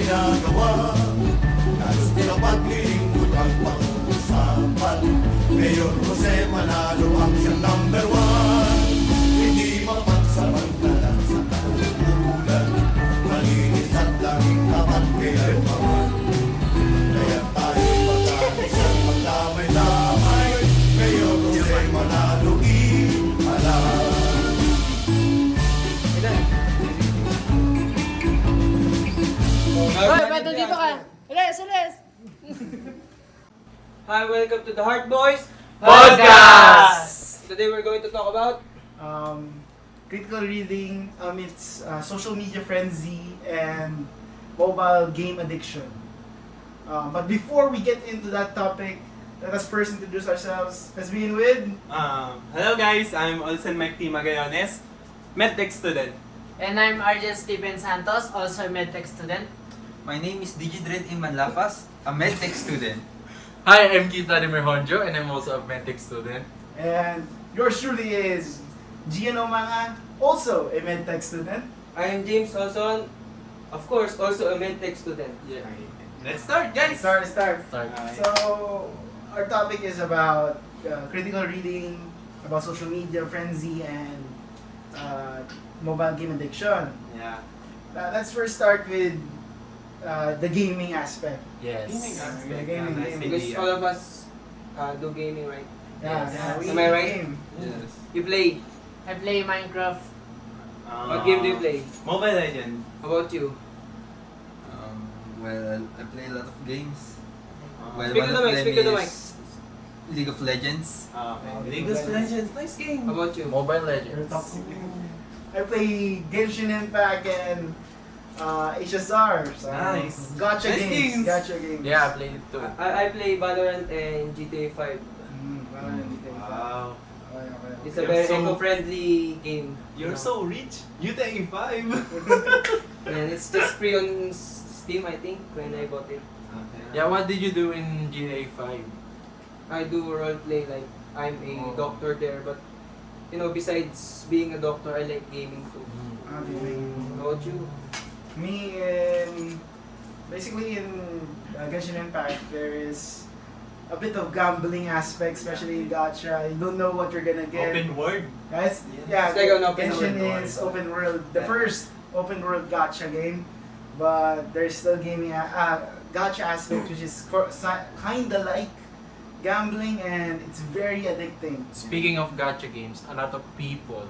ginagawa. Lalo sa paglilingkod ang pag-uusapan. Mayor Jose Manalo ang siyang number 1. Hindi mapagsamantalan sa katululan. Malinis at laging tapat kailan paman. Kaya tayo'y magkakisang magdamay-damay. Mayor Jose Manalo ihalal. Hoy, Beto, dito ka! Alis, alis! Hi, welcome to the Heart Boys Podcast! Today we're going to talk about Critical reading amidst social media frenzy and mobile game addiction. But before we get into that topic, let us first introduce ourselves. Let's begin with... Hello guys, I'm Olsen Mike T. Magallanes, medtech student. And I'm Arjen Steven Santos, also a medtech student. My name is Digidred Imanlapas, a medtech student. Hi, I'm Kita Honjo and I'm also a medtech student. And yours truly is Giano Manga, also a medtech student. I am James Olson, of course, also a medtech student. Yeah. Let's start guys! Start. Start. So, our topic is about critical reading, about social media frenzy, and mobile game addiction. Yeah. Let's first start with the gaming aspect. Yes. Gaming. Because all of us do gaming, right? Yeah, we Am I right? game. Yes. You play. I play Minecraft. What game do you play? Mobile Legends. How about you? Well, I play a lot of games. Well, Speak one to the of mic, them speak to the mic. is League of Legends. League of Legends, nice game. How about you? Mobile You're Legends. toxic. I play Genshin Impact and HSR. So Nice. Gotcha Nice games. games. Gotcha games. Yeah, I played it too. I play Valorant and GTA 5. Wow. Okay. It's a You're very so- eco-friendly game. You're so rich. GTA 5. And it's just free on Steam, I think, when I bought it. Yeah, what did you do in GTA 5? I do role play, like I'm a doctor there, but you know, besides being a doctor, I like gaming too. Okay. How about you? Me basically in Genshin Impact there is a bit of gambling aspect, especially in Gacha. You don't know what you're gonna get. Open world. Guys, yeah, It's like an open Genshin world. is open world, the first open world gacha game, but there's still gaming gacha aspect, which is kinda like gambling, and it's very addicting. Speaking of gacha games, a lot of people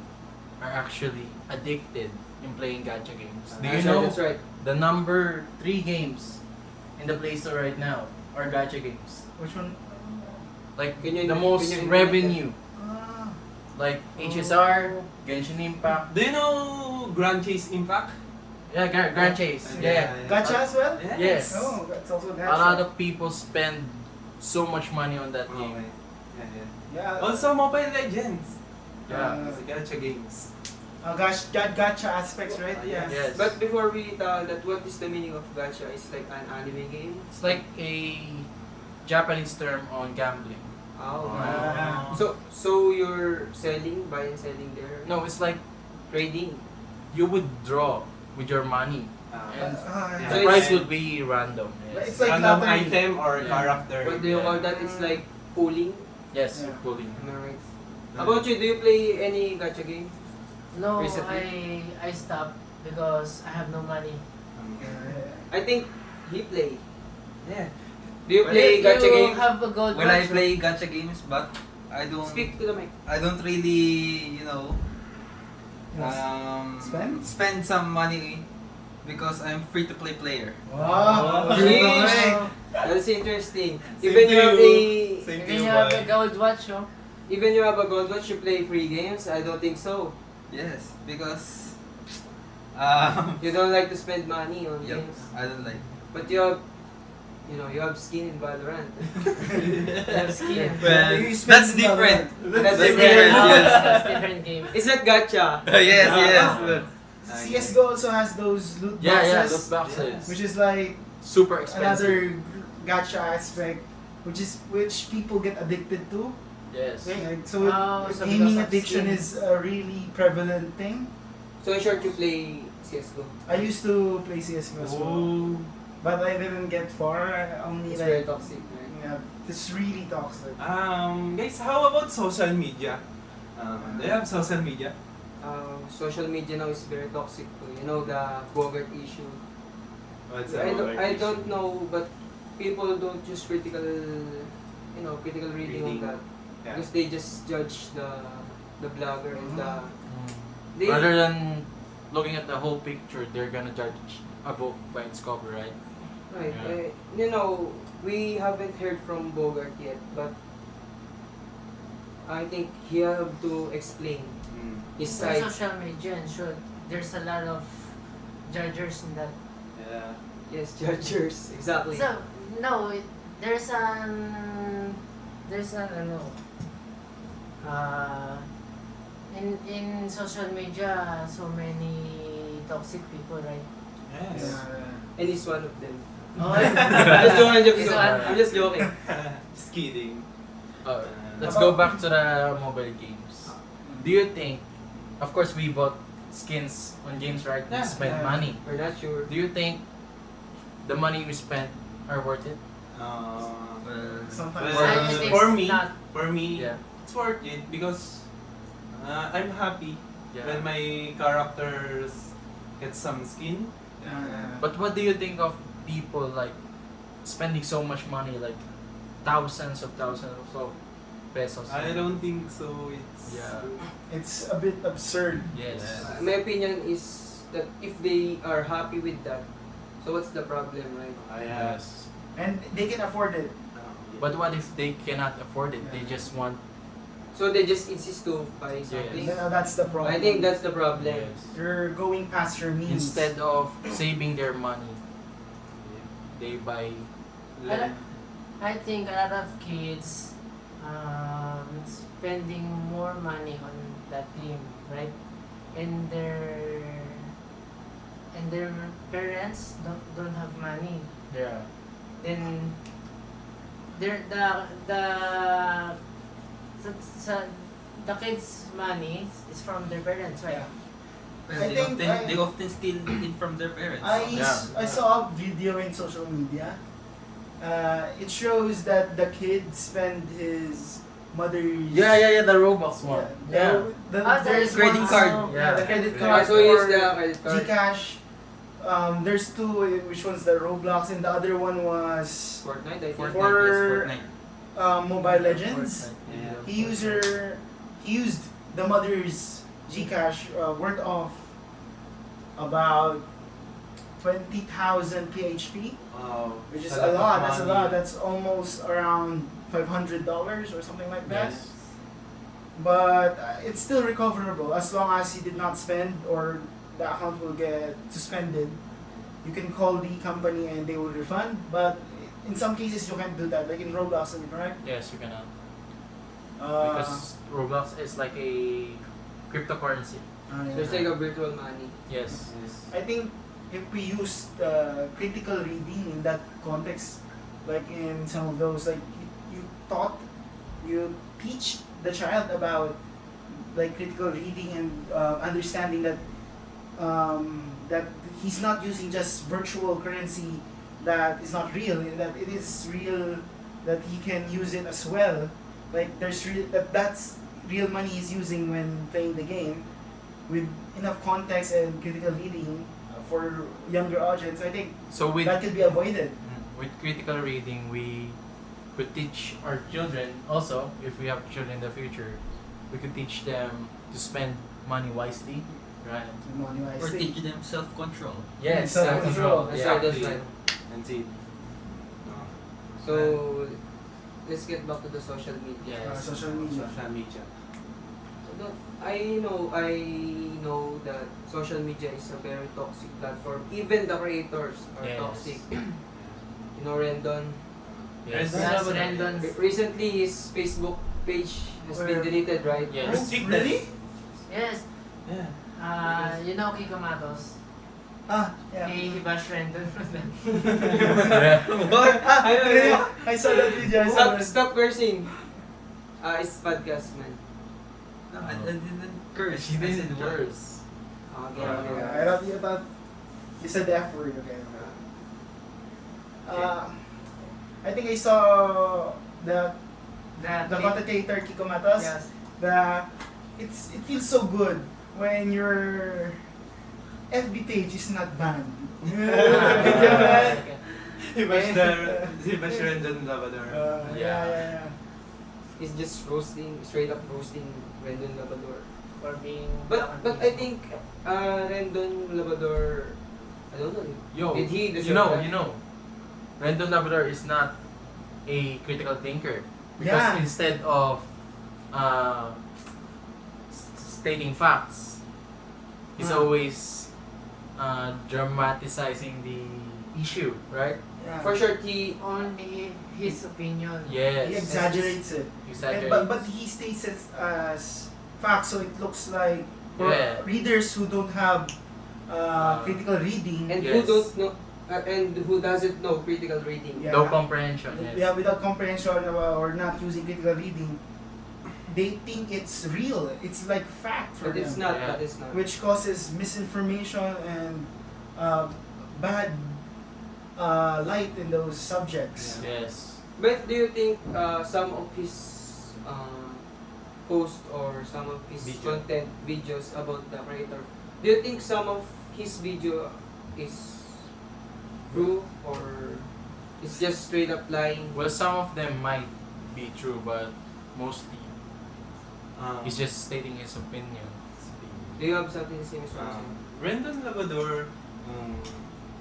are actually addicted in playing gacha games. Do you That's know right, that's right. the number 3 games in the Play Store right now are gacha games? Which one? Like Can you- the most can you- revenue, Ah, like HSR, Genshin Impact. Do you know Grand Chase Impact? Yeah, Grand Chase. Yeah. gacha as well? Yes. Oh, that's also gacha. A lot of people spend so much money on that game. Okay. yeah. Also Mobile Legends. Yeah. It's a gacha games. Gacha aspects, right? Yes. Yes. But before we tell that, what is the meaning of gacha? It's like an anime game. It's like a Japanese term on gambling. Oh. Ah. So you're buy and selling there? No, it's like Trading. you would draw with your money. And Yeah. the So price it's- would be random. Yes. It's like Random lottery. item or Yeah. character. What do you call that? It's like pooling. Yes, Yeah. pulling. Am I right? How about you? Do you play any gacha game? No, Recently? I stopped because I have no money. I think he play. Yeah. Do you play gacha you games? have a gold Well, I watch? play gacha games, but I don't. Speak to the mic. I don't really, Spend? some money because I'm free to play player. Wow. Sheesh. That's interesting. Same Even to you have you. a Same to Even you, you have boy. a gold watch, oh. even you have a gold watch, you play free games? I don't think so. Yes, because You don't like to spend money on yep, games. I don't like. But you have skin in Valorant. You have skin. Well, You spend that's the different. That's That's different. yes. That's different game. Is that gacha? yes. CSGO also has those loot boxes, Yeah, loot boxes. which is like Super expensive. another gacha aspect, which people get addicted to. Yes. Like, so So gaming because of addiction skin. is a really prevalent thing. So in short, you play CSGO. I used to play CSGO as well. Oh. But I didn't get far. I only It's like very toxic, right? yeah, it's really toxic. Guys, how about social media? Do you have social media? Social media now is very toxic too. You know, the Bogart issue. What's I don't know, but people don't use critical reading on Reading. that. Yeah. Because they just judge the blogger and the... They, Rather than looking at the whole picture, they're gonna judge a book by its cover, right? right, Yeah. you know, we haven't heard from Bogart yet, but I think he have to explain his Sa side. social media and should, there's a lot of judges in that. Yeah. Yes, judges, exactly. So, no, there's an ano, in social media, so many toxic people, right? Yes. And he's one of them. Oh, I'm just He's joking. one. I'm just joking. Just kidding. Let's go back to the mobile games. Do you think, of course we bought skins on games, right? We Yeah. spent Yeah. money. We're not sure. Do you think the money we spent are worth it? Sometimes Well, I think for it's me, not. Yeah. it's worth it because I'm happy Yeah. when my characters get some skin. But what do you think of people like spending so much money, like thousands of pesos? I don't think so. It's Yeah. it's a bit absurd. Yes. My opinion is that if they are happy with that, so what's the problem, right? Yes. And they can afford it. But what if they cannot afford it? They just want. So they just insist to buy something. That's the problem. I think that's the problem. Yes. You're going past your means. Instead of saving their money, they buy. I think a lot of kids spending more money on that game, right? And their parents don't have money. Yeah. Then the kids' money is from their parents, right? Yeah. Well, I think they often steal it from their parents. I saw a video in social media. It shows that the kid spent his mother's Yeah. The Roblox one. yeah. There's Credit one- card. Yeah, the credit Yeah. card. So use or the credit card. Gcash. There's two. Which one's the Roblox and the other one was Fortnite, I think. For- Mobile Legends. Yeah. He used the mother's Gcash worth of about 20,000 PHP, Wow. which is That's a lot. of That's a money. lot. That's almost around $500 or something like that. Yes. But it's still recoverable as long as he did not spend or the account will get suspended. You can call the company and they will refund. But in some cases you can't do that. Like in Roblox, am I correct? Yes, you cannot. Uh, Because Roblox is like a cryptocurrency. yeah. So it's like a virtual money. Yes. I think if we use critical reading in that context, like in some of those, like you teach the child about like critical reading and understanding that that he's not using just virtual currency that is not real, that it is real, that he can use it as well. Like there's that's real money he's using when playing the game with enough context and critical reading for younger audience. I think So with that could be avoided. with critical reading, we could teach our children also, if we have children in the future, we could teach them to spend money wisely, right? Money wise. Or teach them self-control. Yes, Self-control. That's right, that's Exactly. right. And see. So let's get back to the social media. Yes. Social media. Social media. I know that social media is a very toxic platform. Even the creators are Yes. toxic. You know Rendon. Yes. Yes, Brandon. Recently his Facebook page has been Where- deleted, right? Yes. Restricted. Really? Yes. Yeah. You know Kiko Matos? Yeah. He bashed Brandon. Yeah. I don't know. I saw that video. I saw that. Stop cursing. It's podcast, man. No, I didn't curse. She I said didn't what? curse. Okay, Yeah, okay. I thought you said the F word. Okay. I think I saw the That content creator Kiko Matos. Yes. It feels so good when your FB page is not banned. He bashed Rendon Labrador. Yeah. He's just roasting, straight up roasting Rendon Labrador. For being But I think Rendon Labrador, I don't know. Yo, Did he you deserve that? know, Rendon Labrador is not a critical thinker because Yeah. instead of stating facts, he's always dramatizing the issue, right? Yeah. For sure, he only his opinion. Yes. He exaggerates it. Exaggerates. But he states it as facts, so it looks like for Yeah. readers who don't have critical reading, and Yes. who don't know and who doesn't know critical reading. Yeah. No comprehension. Yes. yeah, without comprehension or not using critical reading, they think it's real. It's like fact for But it's them, not. Yeah. But it's not. which causes misinformation and bad light in those subjects. Yes. But do you think some of his posts or some of his Video. content videos about the creator, do you think some of his video is true or it's just straight up lying? Well, some of them might be true, but mostly he's just stating his opinion. Do you have something to say, Mr. Wilson? Rendon Labrador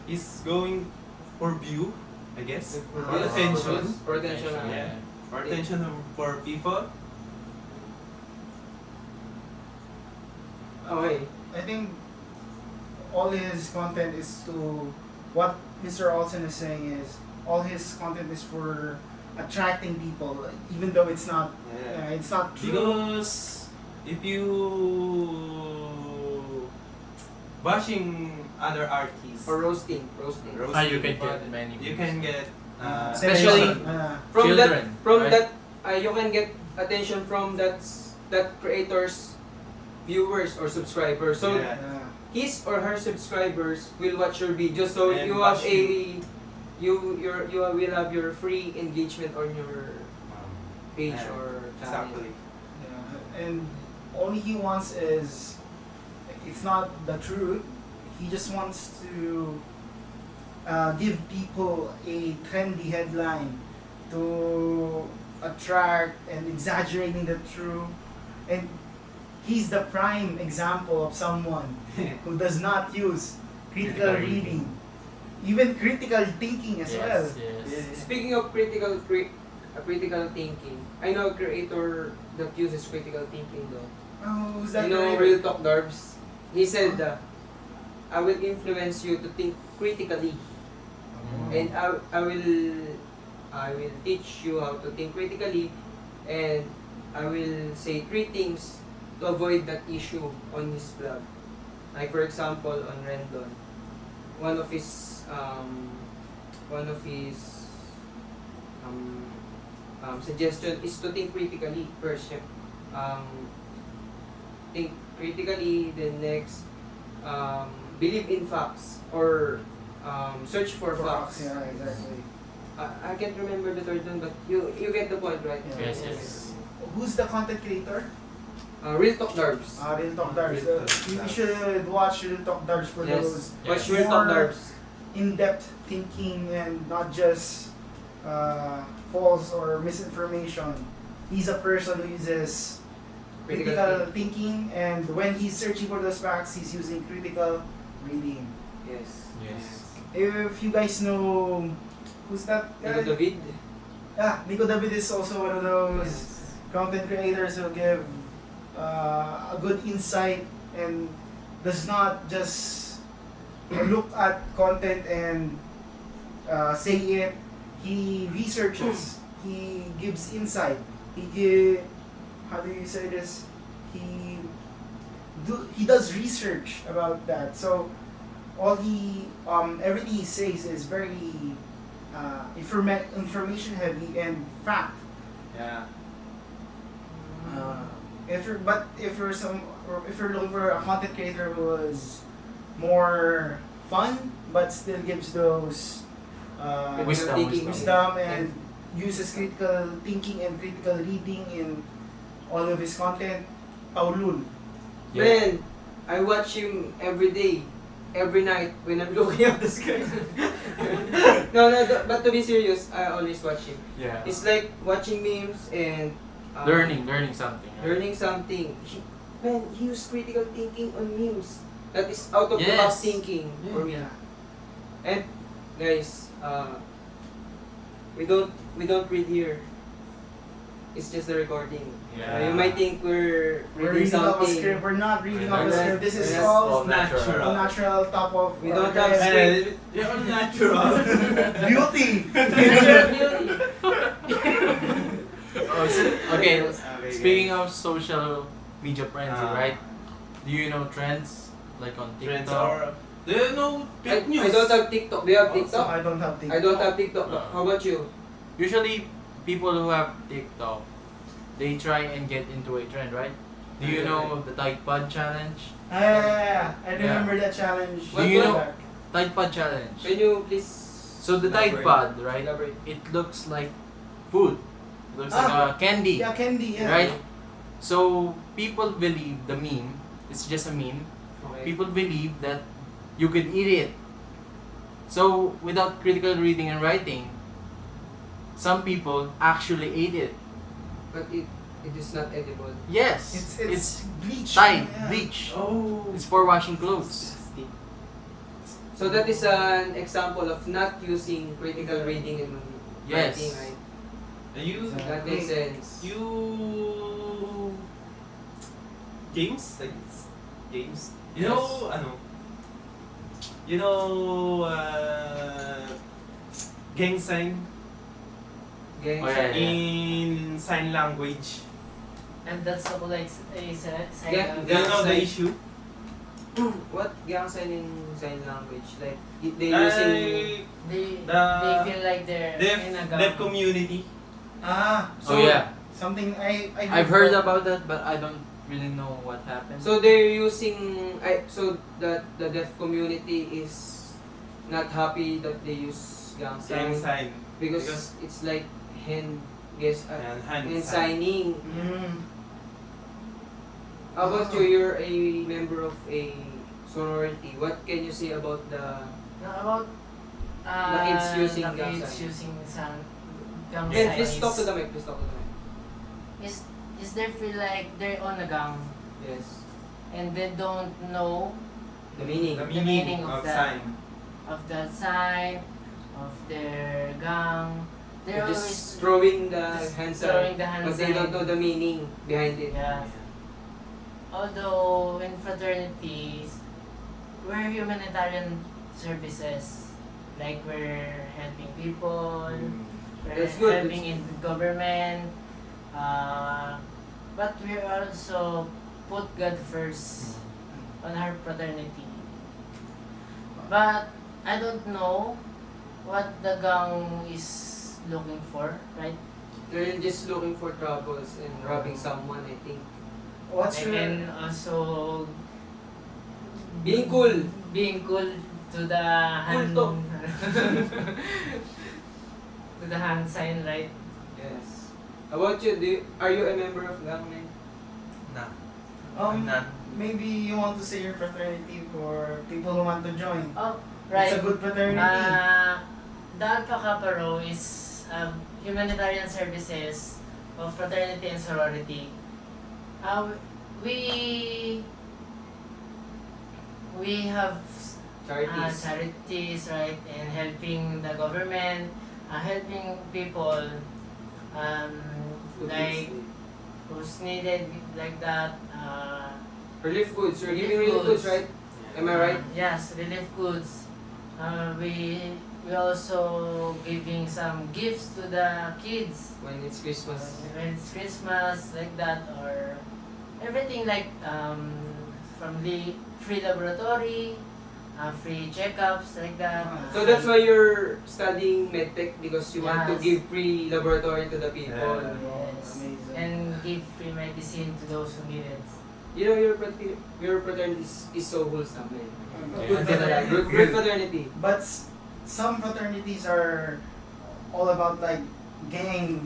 is going for view, I guess. For Yes, attention. For attention. Yeah. For attention for people. Okay. I think all his content is to what Mr. Olsen is saying is all his content is for attracting people, even though it's not. It's not true. Because if you bashing other artists, Or roasting. You can get many. you can get Especially From children, right? that you can get attention from that creator's viewers or subscribers. So Yeah. his or her subscribers will watch your video. So And you have watch you will have your free engagement on your page Yeah, or channel. exactly. Yeah, and all he wants is it's not the truth. He just wants to give people a trendy headline to attract and exaggerating the truth. And he's the prime example of someone who does not use critical Critical reading, even critical thinking as well. Yes. Speaking of critical thinking, I know a creator that uses critical thinking though. Oh, who's that? You know, creator? Real Talk Darbs. He said, "I will influence you to think critically, and I will teach you how to think critically, and I will say 3 things to avoid that issue on his blog. Like for example, on Rendon, one of his suggestion is to think critically first. Think critically, then next, believe in facts or search for facts. Yeah, exactly. I can't remember the third one, but you get the point, right? Yeah. Yes. Who's the content creator? Real Talk Darbs. Real Talk Darbs. Real Talk You Darbs. should watch Real Talk Darbs for Yes. those Watch Yes. Real Talk More- Darbs. in-depth thinking and not just false or misinformation. He's a person who uses critical thinking, and when he's searching for those facts, he's using critical reading. Yes. Yes. If you guys know who's that guy? Nico David. Nico David is also one of those content creators who give a good insight and does not just look at content and say it. He researches. He gives insight. How do you say this? He does research about that. So everything he says is very information heavy and fact. Yeah. If you're looking for a content creator who is more fun but still gives those Wisdom. wisdom and uses critical thinking and critical reading in all of his content. Paulul. Man, I watch him every day, every night when I'm looking at the screen. But to be serious, I always watch him. Yeah. It's like watching memes and learning something. Right? learning something. Man, he used critical thinking on memes. That is out of the box Yes. thinking for me. Yeah. And guys, we don't read here. It's just the recording. Yeah. You might think we're We're reading reading off a something. script. We're not reading off a We're script. This is not- all natural. natural top of We our don't have heads. script. They're all natural. Beauty. Natural beauty. Okay, speaking of social media frenzy, right? Do you know trends like on Trends TikTok? are, do you know fake news? I don't have TikTok. Do you have TikTok? I don't have TikTok. I don't have TikTok. How about you? Usually, people who have TikTok, they try and get into a trend, right? Do you know the Tide Pod challenge? Yeah, I remember that challenge. What Do you was know back. Tide Pod challenge? Can you please So the Tide Pod, right? elaborate? It looks like food. It looks like a candy, Yeah, candy. Yeah. right? So people believe the meme. It's just a meme. Okay. People believe that you could eat it. So without critical reading and writing, some people actually ate it. But it is not edible. Yes, It's bleach. Tide, Yeah. bleach. Oh. It's for washing clothes. So that is an example of not using critical reading and Yes. writing, right? You, That makes sense. you, games, like, games. You Yes. know, you know, gang sign Gangs. Oh, yeah. in sign language. And that's so like a side Yeah, Do you know the sign. issue? What gang sign in sign language? Like they using Like, they The- feel like they're deaf, in a gang. deaf community. Oh yeah, Something I've heard about that, but I don't really know what happened. so they're using so that the deaf community is not happy that they use gang sign Gang sign. because it's like hand And hand hand sign. signing. How about you? You're a member of a sorority. What can you say about the About The kids using the gang kids sign. using gang Please signs talk to the mic. Please talk to the mic. is they feel like they're on a gang Yes. and they don't know The meaning. The The meaning meaning of of that. sign. of that sign of their gang. They're They're always just throwing the just hand throwing sign, the hand but they don't sign. know the meaning behind it. Yeah. Although in fraternities, we're humanitarian services. Like we're helping people, we're That's good. helping in government. But we also put God first on our fraternity. But I don't know what the gang is looking for, right? They're just looking for troubles and robbing someone, I think. What's And your then also Being cool. being cool to the hand talk. to the hand sign, right? Yes. How about you? Are you a member of gang, man? Nah. um I'm not. maybe you want to say your fraternity for people who want to join. Oh, right. It's a good fraternity. The Alpha Kappa Rho is humanitarian services of fraternity and sorority. We have Charities. charities, right, and helping the government, helping people, Who like needs who's needed like that. relief goods. You're Relief giving relief goods, goods. right? Am I right? Yes, relief goods. We also giving some gifts to the kids When it's Christmas. when it's Christmas, like that, or everything like from the free laboratory, free checkups, like that. So that's why you're studying medtech, because you want to Yes. give free laboratory to the people. Yeah. Yes, Amazing. and give free medicine to those who need it. You know, your fraternity is so wholesome, man. Good Good fraternity. fraternity. Good fraternity. But some fraternities are all about like gang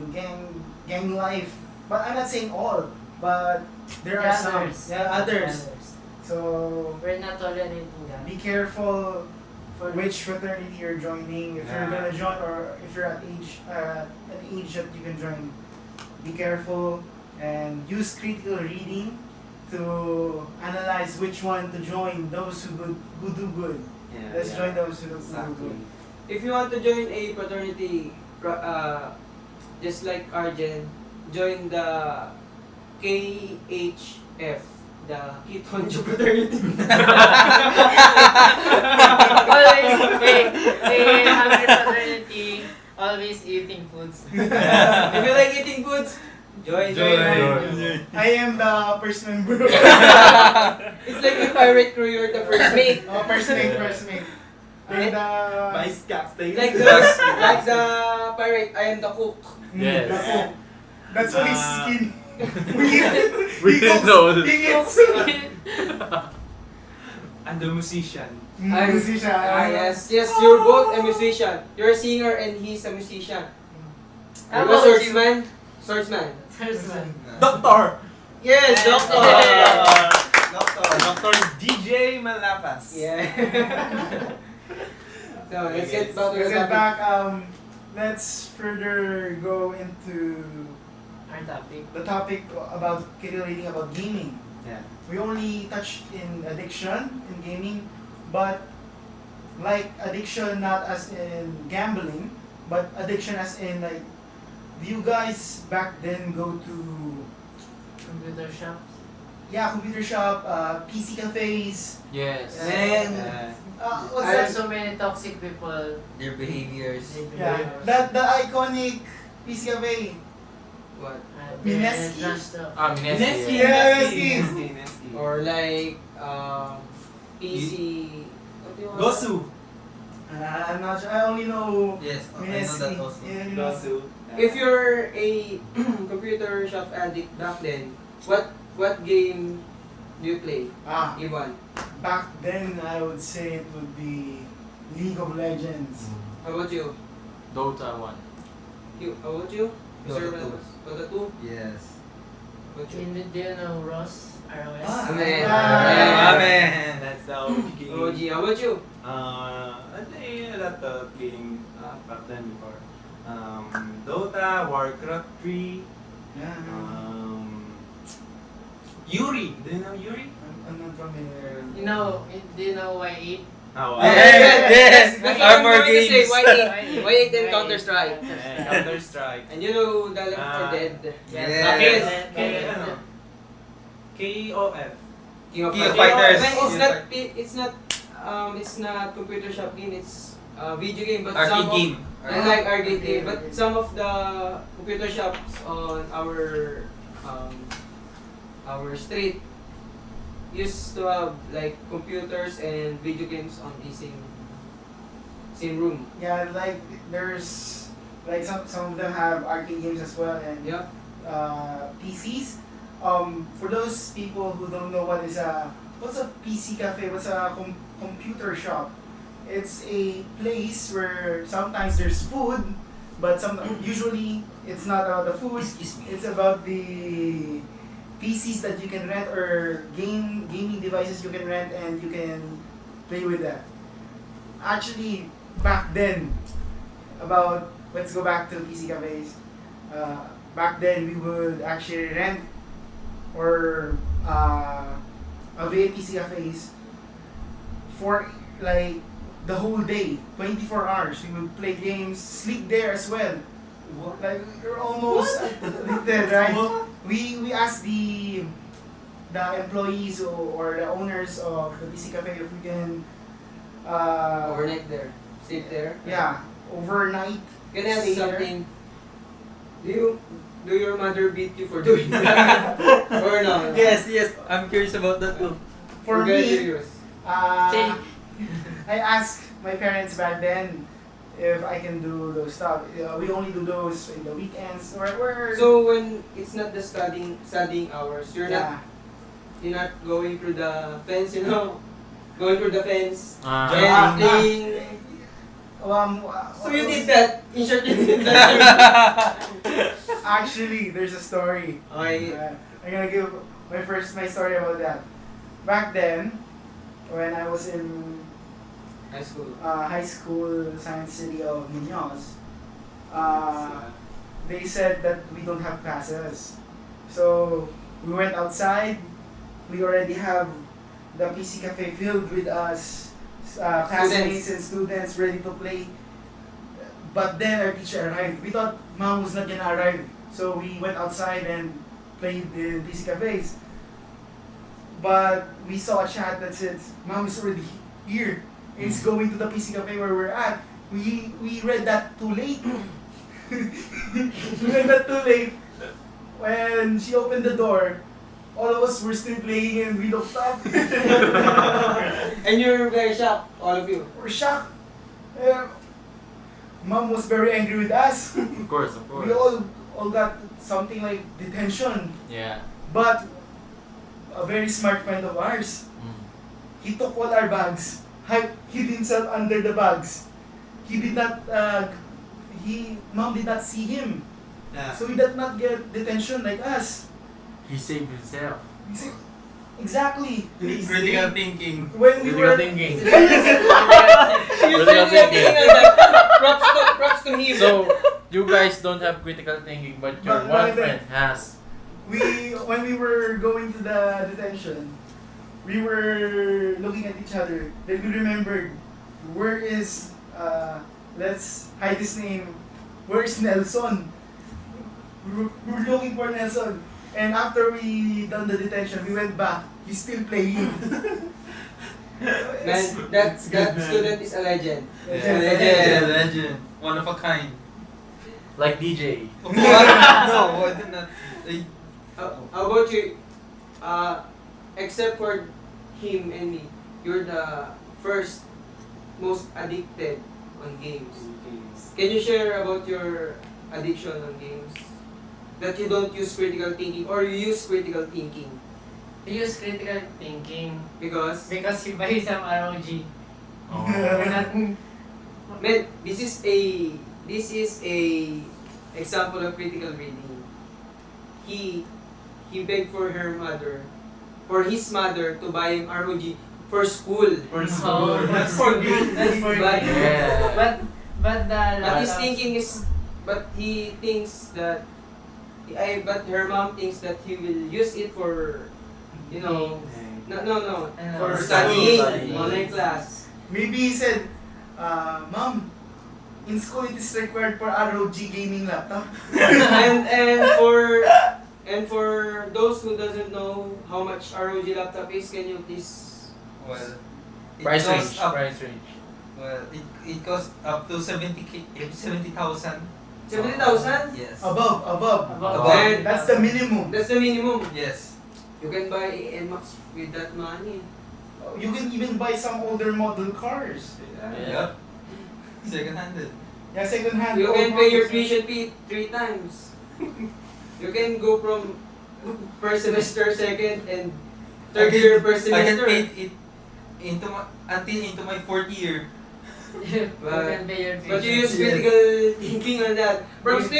life. But I'm not saying all, but there are some. Others. Yeah, others. So We're not tolerating that. be careful For which fraternity you're joining. If you're gonna join, or if you're at an age that you can join, be careful and use critical reading to analyze which one to join. Those who do good. Yeah. Let's join those who do Exactly. good. If you want to join a fraternity, just like Arjen, join the KHF, the Kitonjo fraternity. always, they have their fraternity, always eating foods. If you like eating foods, join. I am the first member. It's like a pirate crew, you're the first mate. Oh, first mate. I'm the Vice captain. Like the pirate, I am the cook. Yes. the cook. That's why he's skinny. We didn't know. He eats. And the musician. Musician. Yes, you're both a musician. You're a singer and he's a musician. How You're a about you? swordsman. Swordsman. First one. Doctor! Yes, doctor. Doctor DJ Malapas. Yeah. So let's get back to Let's the get topic. back. Let's further go into Our topic. the topic about critical reading about gaming. Yeah. We only touched in addiction in gaming, but like addiction not as in gambling, but addiction as in like, do you guys back then go to Computer shops. computer shop, PC cafes, Yes. And what's There are that? so many toxic people. Their behaviors. Yeah, the iconic PC cafe. what? Mineski? Mineski. Nesty. Or like PC. What do you want? Gosu. I'm not sure. I only know Yes, I know Mineski. that also. Yeah, you know. Gosu. If you're a computer shop addict back then, what game do you play? Ivan, Back then I would say it would be League of Legends. how about you? Dota 1. How about you? Dota Mr. 2. Dota 2? Yes. How about you? Do you know Ross? ROS? Amen. Amen. That's the OG game. OG, how about you? I play a lot of game back then before. Dota, Warcraft 3, Yeah. Yuri. Do you know Yuri? I'm not familiar. Do you know Y8? Oh, Yes. That's what I'm Armor going to say. games. Y8 and Counter Strike. Counter Strike. And you know the Left 4 Dead. Yes. KOF. King of King of Fighters. Fighters. It's not computer shop game. It's video game. But Arcade some of, game. I like arcade game. But some of the computer shops on our street used to have like computers and video games on the same room. Yeah, like there's like some of them have arcade games as well and Yeah. PCs. For those people who don't know what's a PC cafe, what's a computer shop? It's a place where sometimes there's food, but usually it's not about the food. Excuse me. It's about the PCs that you can rent or gaming devices you can rent and you can play with that. Actually, back then, let's go back to PC cafes. Back then, we would actually rent or avail PC cafes for like the whole day, 24 hours. We would play games, sleep there as well. Like you're almost addicted, right? We asked the employees or the owners of the PC cafe if we can Overnight there. Sleep there. yeah, overnight. Can I ask Stay there. something? Do your mother beat you for doing that? Or no? Yes, I'm curious about that too. For We're me, curious. I asked my parents back then if I can do those stuff. We only do those in the weekends or So when it's not the studying hours, you're yeah. not going through the fence, going through the fence Ah. and playing So you did that? In short, you did that? Actually, there's a story. Okay. I'm gonna give my story about that. Back then, when I was in high school, Science City of Muñoz, they said that we don't have classes. So we went outside. We already have the PC cafe filled with us, classmates and students ready to play. But then our teacher arrived. We thought mom was not gonna arrive, so we went outside and played in PC cafes. But we saw a chat that said mom is already here. It's going to the PC cafe where we're at. We read that too late. We read that too late. When she opened the door, all of us were still playing and we looked up. And you're very shocked, all of you. We're shocked. Mom was very angry with us. Of course. We all got something like detention. Yeah. But a very smart friend of ours, he took all our bags, hid himself under the bags. He did not, mom did not see him. Yeah. So he did not get detention like us. He saved himself. You see, exactly. Critical thinking. When we Critical were thinking. Critical thinking. Props to him. So, you guys don't have critical thinking, but your But one I think- friend has. when we were going to the detention, we were looking at each other. Then we remembered, where is, let's hide his name, where is Nelson? We were looking for Nelson. And after we done the detention, we went back. He's still playing. Man, that student is a legend. Yeah, legend. One of a kind. Like DJ. No, I did not. How about you? Except for him and me, you're the first most addicted on games. Can you share about your addiction on games? That you don't use critical thinking or you use critical thinking We use critical thinking because you buy some ROG. Oh. We're not, man, this is a example of critical reading. He begged for his mother to buy him ROG for school. For school. That's for game. That's for But- game. Yeah. But the But his laptops- thinking is, but he thinks that, but her mom thinks that he will use it for, no, Ano, for studying. studying, online class. Maybe he said, Mom, in school it is required for ROG gaming laptop. And for those who doesn't know how much ROG laptop is, can you please? Well, it Price costs range. up. Price range. Well, it costs up to 70,000. 70,000? Yes. Above. Above. That's the minimum. That's the minimum. Yes. You can buy NMAX with that money. You can even buy some older model cars. Yep. Second-handed. Yeah, second hand. You old can pay your models. tuition fee 3 times. You can go from first semester, second, and third year per I can semester. pay it into my fourth year. you can pay your But you use tuition. critical thinking on that. Props to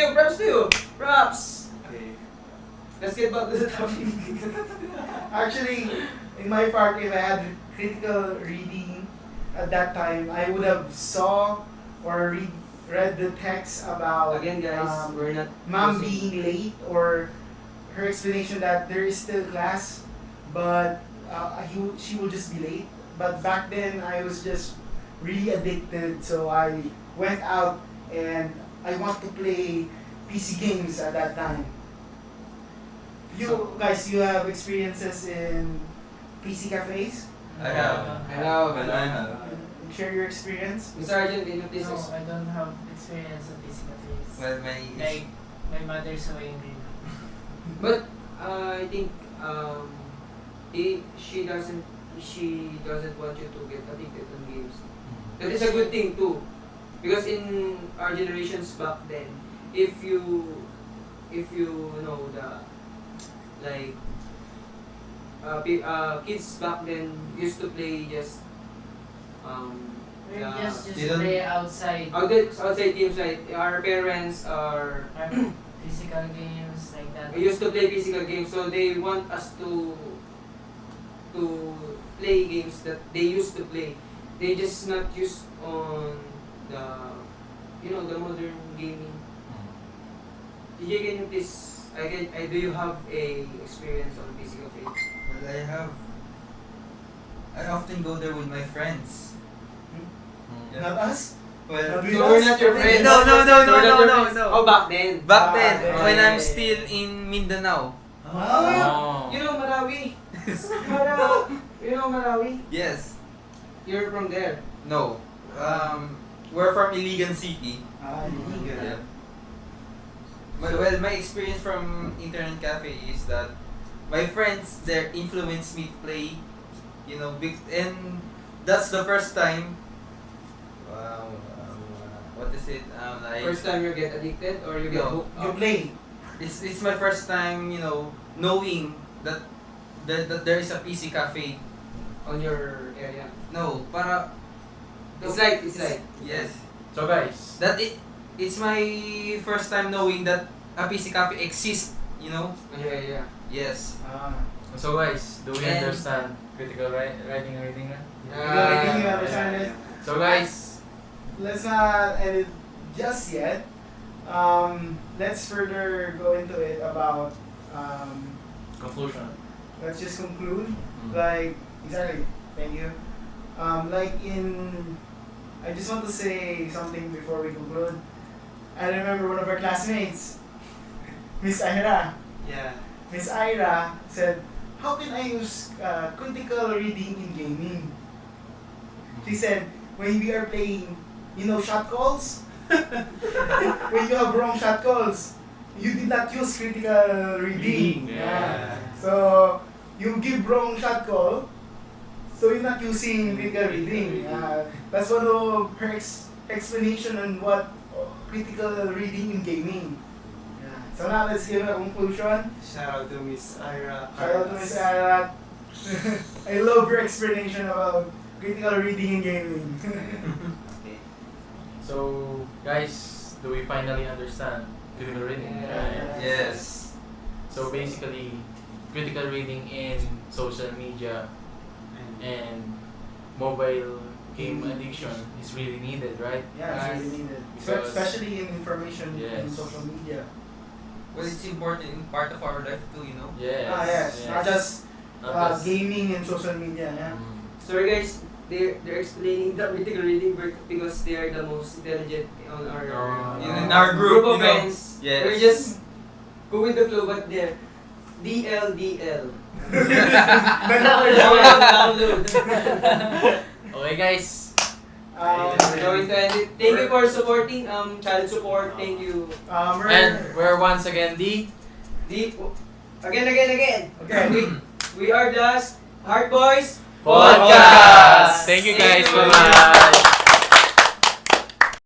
you! Props! Okay. Let's get back to the topic. Actually, in my part, if I had critical reading at that time, I would have saw or read the text about Again guys, we're not mom using- being late, or her explanation that there is still class, but she will just be late. But back then, I was just really addicted, so I went out and I want to play PC games at that time. You guys, you have experiences in PC cafes? I have. Hello. Well, I have. Share your experience. Mr. Arjun, can you please No, I don't have experience of PC cafes. Well, Like, my mother's so angry. But I think she doesn't want you to get addicted on games. That is a good thing too, because in our generations back then, if you know kids back then used to play just We Yeah. just They don't- play outside. Outside teams, like our parents are Physical games like that. we used to play physical games, so they want us to play games that they used to play. They just not used on the the modern gaming. DJ, can you please? Do you have a experience on physical games? Well, I often go there with my friends. Yeah. Not us? Well, Not So we're not your friends. No, no, no, So we're no, not no, your no, friends? no. Oh, back then. Back then, Ah, when yeah, I'm yeah, still in Mindanao. Ah, Oh. You know Marawi. You know Marawi. Yes. You're from there. No. We're from Iligan City. illegal. Yeah. Well, my experience from internet cafe is that my friends there influenced me to play, and that's the first time. What is it? Like First time you get addicted or you get No. hooked You up play. it's my first time, knowing that there is a PC cafe. on your area. No, para It's like yes. So guys, It's my first time knowing that a PC cafe exists, yeah. Yes. so guys, do we And- understand critical writing and reading? You understand it? So guys, Let's not end it just yet. Let's further go into it about. conclusion. Let's just conclude. Mm. Like exactly. Thank you. I just want to say something before we conclude. I remember one of our classmates, Miss Ira. Yeah. Miss Ira said, "How can I use critical reading in gaming?" She said, "When we are playing, shot calls. When you have wrong shot calls, you did not use critical reading. Yeah. So you give wrong shot call, so you're not using critical reading. That's one of her explanation on what critical reading in gaming. So now let's give a conclusion. Shout out to Miss Ira. Shout out to Ms. Arat. I love your explanation about critical reading in gaming. So guys, do we finally understand critical reading? Yeah. Right. Yes. So basically, critical reading in social media and mobile game addiction is really needed, right? Yeah, it's really needed. Because- Especially in information in Yes. social media. Well, it's important part of our life too, Yes. Yes. Not just Not just- gaming and social media. Yeah. Mm. Sorry guys, they're explaining the critical reading because they are the most intelligent on our In our group, of friends. Yes. We're just go with the flow, but they're DLDL. Download. Okay guys. We're going to end it. Thank you for supporting child support. Thank you. And we're once again the Again. Okay. We are the Heart Boys podcast. Thank you guys. Thank you. Bye bye.